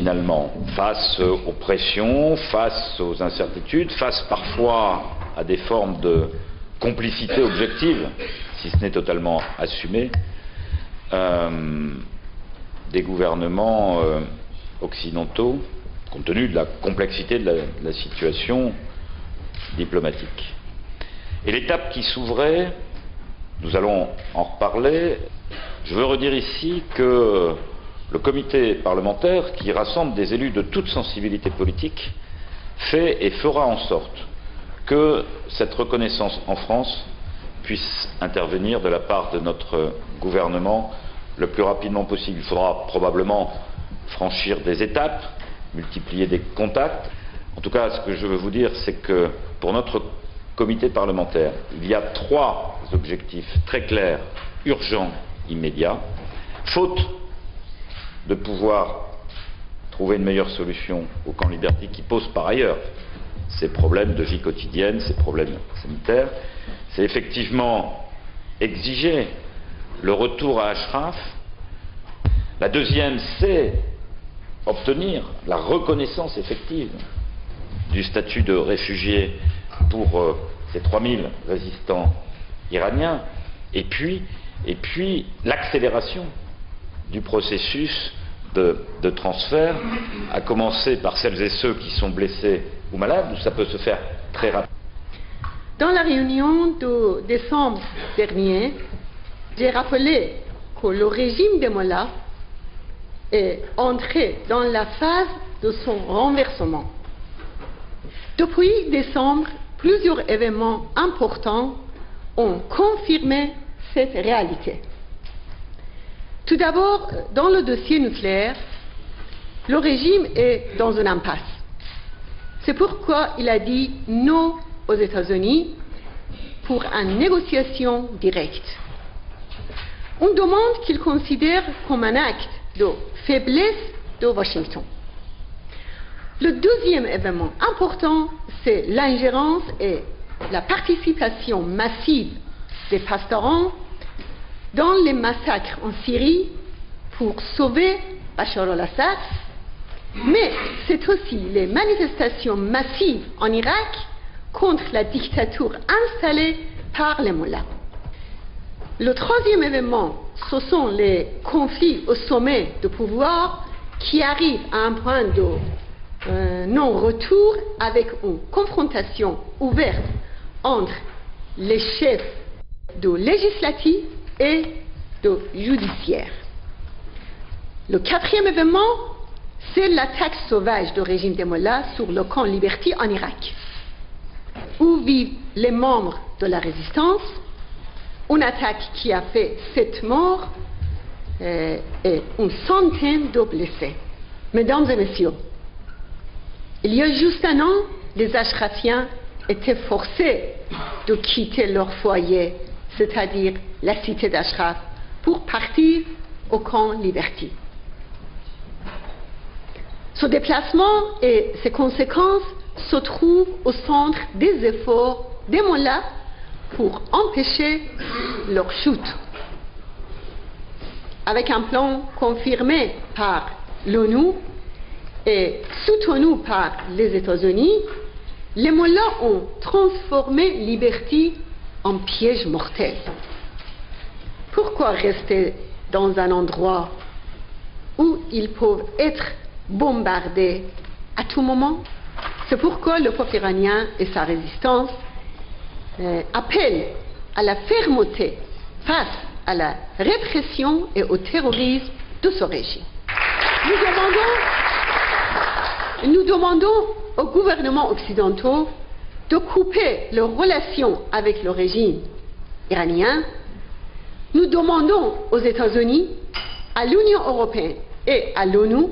finalement, face aux pressions, face aux incertitudes, face parfois à des formes de complicité objective, si ce n'est totalement assumé, des gouvernements occidentaux, compte tenu de la complexité de la situation diplomatique. Et l'étape qui s'ouvrait, nous allons en reparler. Je veux redire ici que le comité parlementaire, qui rassemble des élus de toute sensibilité politique, fait et fera en sorte que cette reconnaissance en France puisse intervenir de la part de notre gouvernement le plus rapidement possible. Il faudra probablement franchir des étapes, multiplier des contacts. En tout cas, ce que je veux vous dire, c'est que pour notre comité parlementaire, il y a 3 objectifs très clairs, urgents, immédiats. Faute de pouvoir trouver une meilleure solution au camp Liberty, qui pose par ailleurs ces problèmes de vie quotidienne, ces problèmes sanitaires, c'est effectivement exiger le retour à Ashraf. La deuxième, c'est obtenir la reconnaissance effective du statut de réfugié pour ces 3000 résistants iraniens, et puis l'accélération du processus de transfert, à commencer par celles et ceux qui sont blessés ou malades, où ça peut se faire très rapidement. Dans la réunion de décembre dernier, j'ai rappelé que le régime des Mollahs est entré dans la phase de son renversement. Depuis décembre, plusieurs événements importants ont confirmé cette réalité. Tout d'abord, dans le dossier nucléaire, le régime est dans une impasse. C'est pourquoi il a dit non aux États-Unis pour une négociation directe. On demande qu'il considère comme un acte de faiblesse de Washington. Le deuxième événement important, c'est l'ingérence et la participation massive des pastoraux dans les massacres en Syrie pour sauver Bachar al-Assad, mais c'est aussi les manifestations massives en Irak contre la dictature installée par les Mollahs. Le troisième événement, ce sont les conflits au sommet de pouvoir qui arrivent à un point de non-retour avec une confrontation ouverte entre les chefs de législatif et de judiciaire. Le quatrième événement, c'est l'attaque sauvage du régime des Mollahs sur le camp Liberty en Irak, où vivent les membres de la résistance, une attaque qui a fait 7 morts et une centaine de blessés. Mesdames et messieurs, il y a juste un an, les Ashrafiens étaient forcés de quitter leur foyer, c'est-à-dire la cité d'Ashraf, pour partir au camp Liberty. Ce déplacement et ses conséquences se trouvent au centre des efforts des Mollahs pour empêcher leur chute. Avec un plan confirmé par l'ONU et soutenu par les États-Unis, les Mollahs ont transformé Liberty en piège mortel. Pourquoi rester dans un endroit où ils peuvent être bombardés à tout moment? C'est pourquoi le peuple iranien et sa résistance appellent à la fermeté face à la répression et au terrorisme de ce régime. Nous demandons aux gouvernements occidentaux de couper leurs relations avec le régime iranien. Nous demandons aux États-Unis, à l'Union européenne et à l'ONU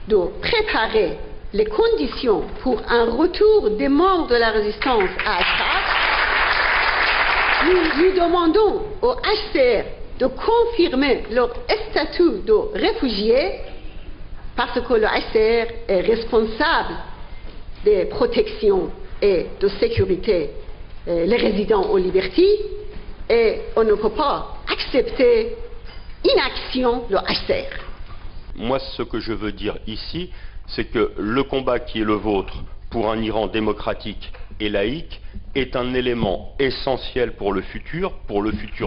de préparer les conditions pour un retour des membres de la résistance à Assad. Nous demandons au HCR de confirmer leur statut de réfugiés, parce que le HCR est responsable des protections et de sécurité les résidents au Liberty, et on ne peut pas accepter inaction du HCR. Moi, ce que je veux dire ici, c'est que le combat qui est le vôtre pour un Iran démocratique et laïque est un élément essentiel pour le futur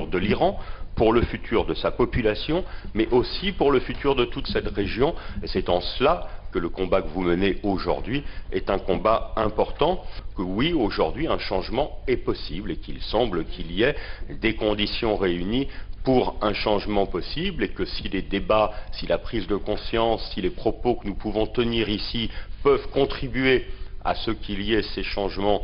de l'Iran, pour le futur de sa population, mais aussi pour le futur de toute cette région. Et c'est en cela que le combat que vous menez aujourd'hui est un combat important, que oui, aujourd'hui, un changement est possible et qu'il semble qu'il y ait des conditions réunies pour un changement possible, et que si les débats, si la prise de conscience, si les propos que nous pouvons tenir ici peuvent contribuer à ce qu'il y ait ces changements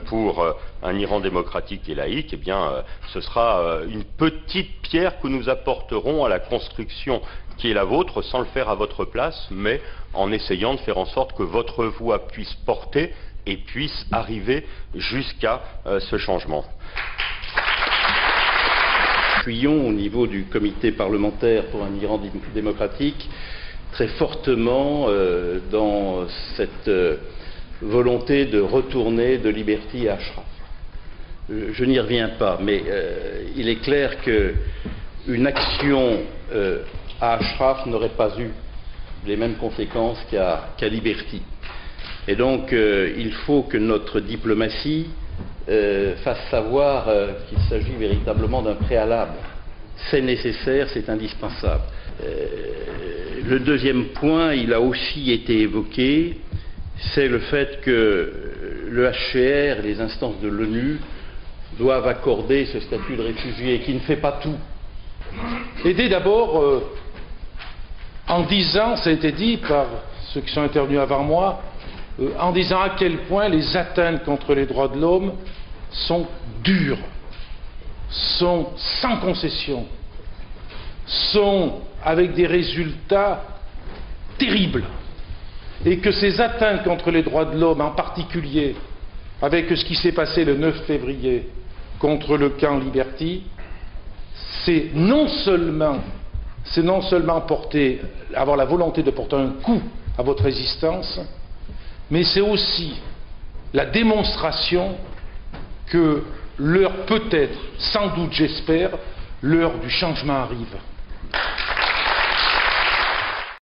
pour un Iran démocratique et laïque, eh bien, ce sera une petite pierre que nous apporterons à la construction qui est la vôtre, sans le faire à votre place, mais en essayant de faire en sorte que votre voix puisse porter et puisse arriver jusqu'à ce changement. Appuyons au niveau du comité parlementaire pour un Iran démocratique très fortement dans cette volonté de retourner de Liberty à Ashraf. Je n'y reviens pas, mais il est clair qu'une action à Ashraf n'aurait pas eu les mêmes conséquences qu'à Liberty. Et donc il faut que notre diplomatie fasse savoir qu'il s'agit véritablement d'un préalable. C'est nécessaire, c'est indispensable. Le deuxième point, il a aussi été évoqué, c'est le fait que le HCR et les instances de l'ONU doivent accorder ce statut de réfugié, qui ne fait pas tout. Aider d'abord en disant, ça a été dit par ceux qui sont intervenus avant moi, en disant à quel point les atteintes contre les droits de l'homme sont dures, sont sans concession, sont avec des résultats terribles. Et que ces atteintes contre les droits de l'homme, en particulier avec ce qui s'est passé le 9 février contre le camp Liberty, c'est non seulement avoir la volonté de porter un coup à votre résistance, mais c'est aussi la démonstration que l'heure peut-être, sans doute j'espère, l'heure du changement arrive.